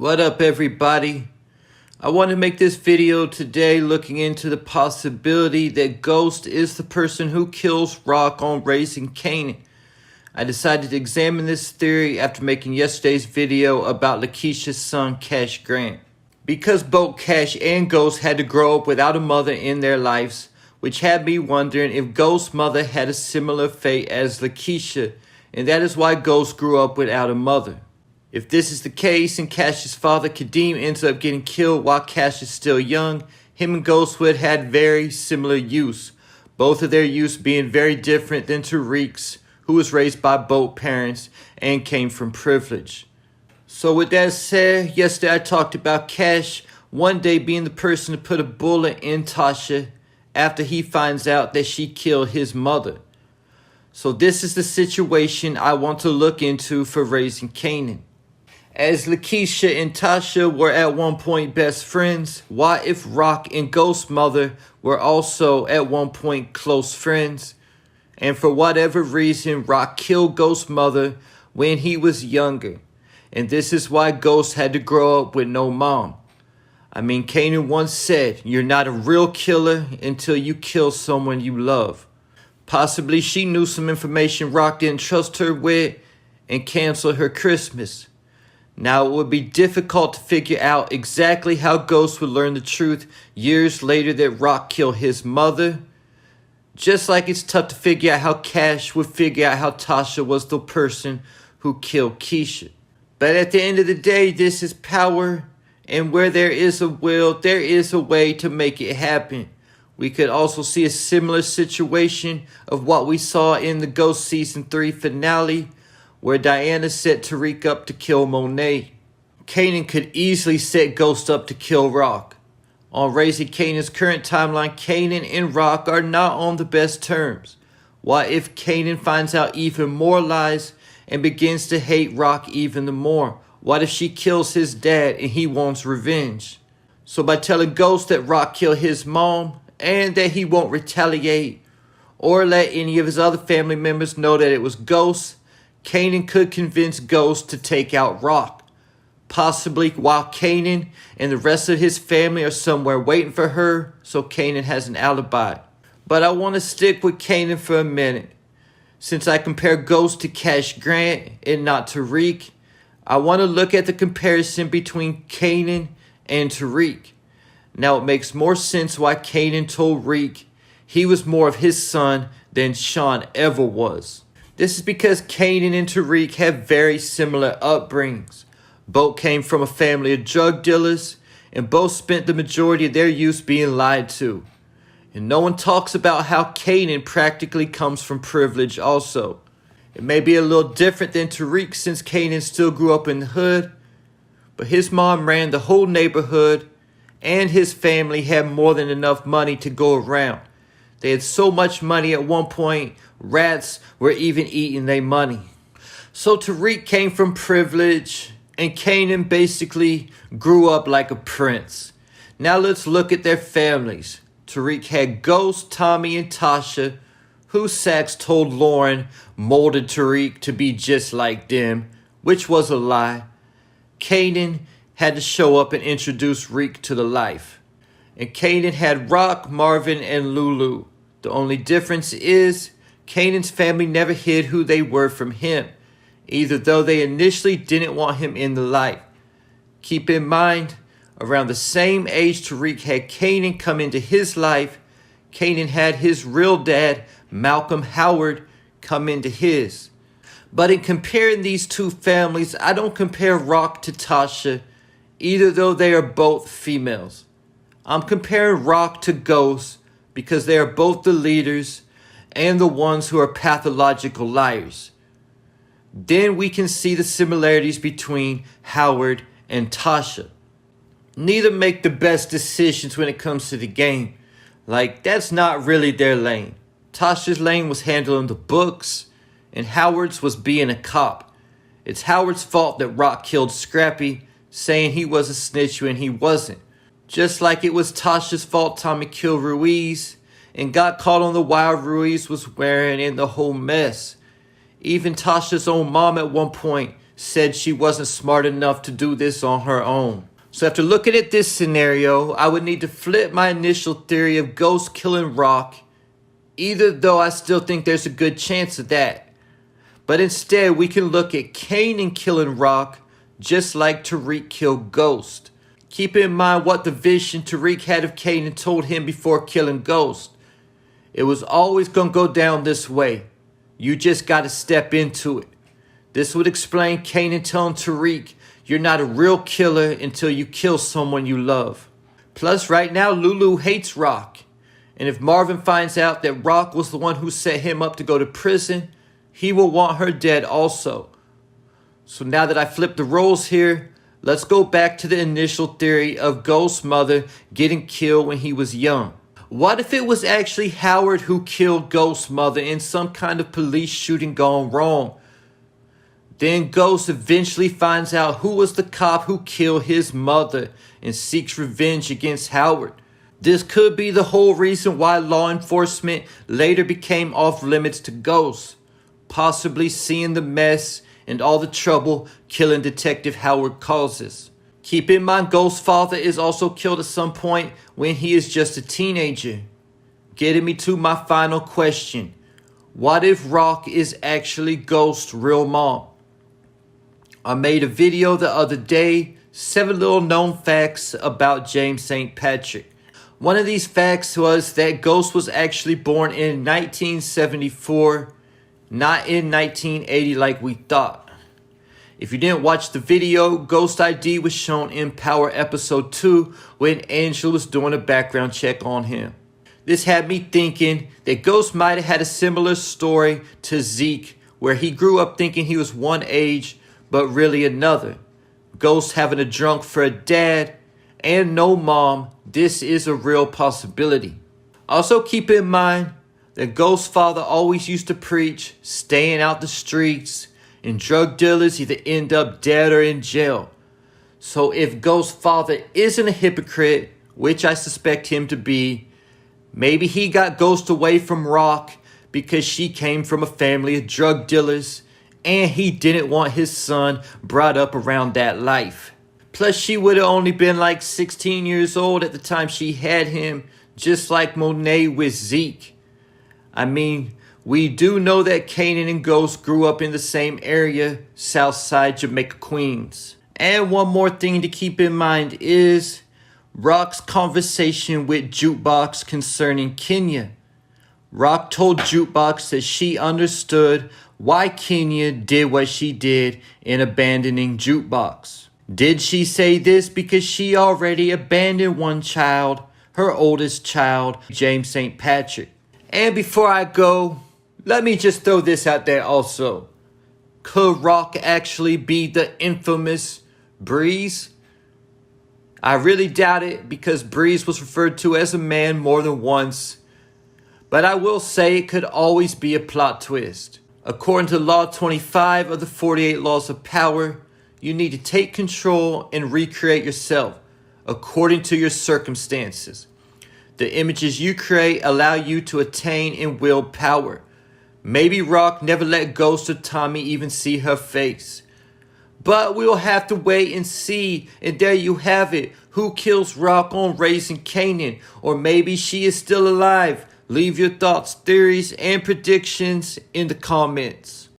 What up, everybody? I want to make this video today looking into the possibility that Ghost is the person who kills Rock on Raising Kanan. I decided to examine this theory after making yesterday's video about Lakeisha's son Cash Grant. Because both Cash and Ghost had to grow up without a mother in their lives, which had me wondering if Ghost's mother had a similar fate as Lakeisha, and that is why Ghost grew up without a mother. If this is the case and Cash's father Kadeem ends up getting killed while Cash is still young, him and Ghost would had very similar use, both of their use being very different than Tariq's, who was raised by both parents and came from privilege. So with that said, yesterday I talked about Cash one day being the person to put a bullet in Tasha after he finds out that she killed his mother. So this is the situation I want to look into for Raising Kanan. As Lakeisha and Tasha were at one point best friends, what if Rock and Ghost's mother were also at one point close friends? And for whatever reason, Rock killed Ghost's mother when he was younger. And this is why Ghost had to grow up with no mom. I mean, Kanan once said, "You're not a real killer until you kill someone you love." Possibly she knew some information Rock didn't trust her with and canceled her Christmas. Now it would be difficult to figure out exactly how Ghost would learn the truth years later that Rock killed his mother. Just like it's tough to figure out how Cash would figure out how Tasha was the person who killed Keisha. But at the end of the day, this is power, and where there is a will, there is a way to make it happen. We could also see a similar situation of what we saw in the Ghost Season 3 finale, where Diana set Tariq up to kill Monet. Kanan could easily set Ghost up to kill Rock. On Raising Kanan's current timeline, Kanan and Rock are not on the best terms. What if Kanan finds out even more lies and begins to hate Rock even the more? What if she kills his dad and he wants revenge? So by telling Ghost that Rock killed his mom and that he won't retaliate or let any of his other family members know that it was Ghost, Kanan could convince Ghost to take out Rock. Possibly while Kanan and the rest of his family are somewhere waiting for her, so Kanan has an alibi. But I want to stick with Kanan for a minute. Since I compare Ghost to Cash Grant and not Tariq, I want to look at the comparison between Kanan and Tariq. Now it makes more sense why Kanan told Reek he was more of his son than Sean ever was. This is because Kanan and Tariq have very similar upbringings. Both came from a family of drug dealers, and both spent the majority of their youth being lied to. And no one talks about how Kanan practically comes from privilege also. It may be a little different than Tariq since Kanan still grew up in the hood, but his mom ran the whole neighborhood, and his family had more than enough money to go around. They had so much money at one point, rats were even eating their money. So Tariq came from privilege, and Kanan basically grew up like a prince. Now let's look at their families. Tariq had Ghost, Tommy, and Tasha, who Sax told Lauren molded Tariq to be just like them, which was a lie. Kanan had to show up and introduce Reek to the life. And Kanan had Rock, Marvin, and Lulu. The only difference is Kanan's family never hid who they were from him, either though they initially didn't want him in the light. Keep in mind, around the same age Tariq had Kanan come into his life, Kanan had his real dad, Malcolm Howard, come into his. But in comparing these two families, I don't compare Rock to Tasha, either though they are both females. I'm comparing Rock to Ghost because they are both the leaders and the ones who are pathological liars. Then we can see the similarities between Howard and Tasha. Neither make the best decisions when it comes to the game. Like, that's not really their lane. Tasha's lane was handling the books, and Howard's was being a cop. It's Howard's fault that Rock killed Scrappy, saying he was a snitch when he wasn't. Just like it was Tasha's fault Tommy killed Ruiz and got caught on the wire Ruiz was wearing in the whole mess. Even Tasha's own mom at one point said she wasn't smart enough to do this on her own. So after looking at this scenario, I would need to flip my initial theory of Ghost killing Rock, either though I still think there's a good chance of that. But instead, we can look at Kanan killing Rock just like Tariq killed Ghost. Keep in mind what the vision Tariq had of Kanan told him before killing Ghost. It was always going to go down this way. You just got to step into it. This would explain Kanan telling Tariq, you're not a real killer until you kill someone you love. Plus, right now, Lulu hates Rock. And if Marvin finds out that Rock was the one who set him up to go to prison, he will want her dead also. So now that I flipped the roles here, let's go back to the initial theory of Ghost's mother getting killed when he was young. What if it was actually Howard who killed Ghost's mother in some kind of police shooting gone wrong? Then Ghost eventually finds out who was the cop who killed his mother and seeks revenge against Howard. This could be the whole reason why law enforcement later became off limits to Ghost, possibly seeing the mess and all the trouble killing Detective Howard causes. Keep in mind Ghost's father is also killed at some point when he is just a teenager. Getting me to my final question. What if Rock is actually Ghost's real mom? I made a video the other day, 7 little known facts about James St. Patrick. One of these facts was that Ghost was actually born in 1974, not in 1980 like we thought. If you didn't watch the video, Ghost ID was shown in Power Episode 2 when Angela was doing a background check on him. This had me thinking that Ghost might have had a similar story to Zeke, where he grew up thinking he was one age, but really another. Ghost having a drunk for a dad and no mom, this is a real possibility. Also keep in mind that Ghost's father always used to preach staying out the streets, and drug dealers either end up dead or in jail. So if Ghost's father isn't a hypocrite, which I suspect him to be, maybe he got Ghost away from Rock because she came from a family of drug dealers and he didn't want his son brought up around that life. Plus, she would have only been like 16 years old at the time she had him, just like Monet with Zeke. I mean, we do know that Kanan and Ghost grew up in the same area, Southside Jamaica, Queens. And one more thing to keep in mind is Rock's conversation with Jukebox concerning Kenya. Rock told Jukebox that she understood why Kenya did what she did in abandoning Jukebox. Did she say this because she already abandoned one child, her oldest child, James St. Patrick? And before I go, let me just throw this out there also. Could Rock actually be the infamous Breeze? I really doubt it because Breeze was referred to as a man more than once. But I will say it could always be a plot twist. According to Law 25 of the 48 Laws of Power, you need to take control and recreate yourself according to your circumstances. The images you create allow you to attain and wield power. Maybe Rock never let Ghost or Tommy even see her face. But we'll have to wait and see, and there you have it. Who kills Rock on Raising Kanan? Or maybe she is still alive. Leave your thoughts, theories, and predictions in the comments.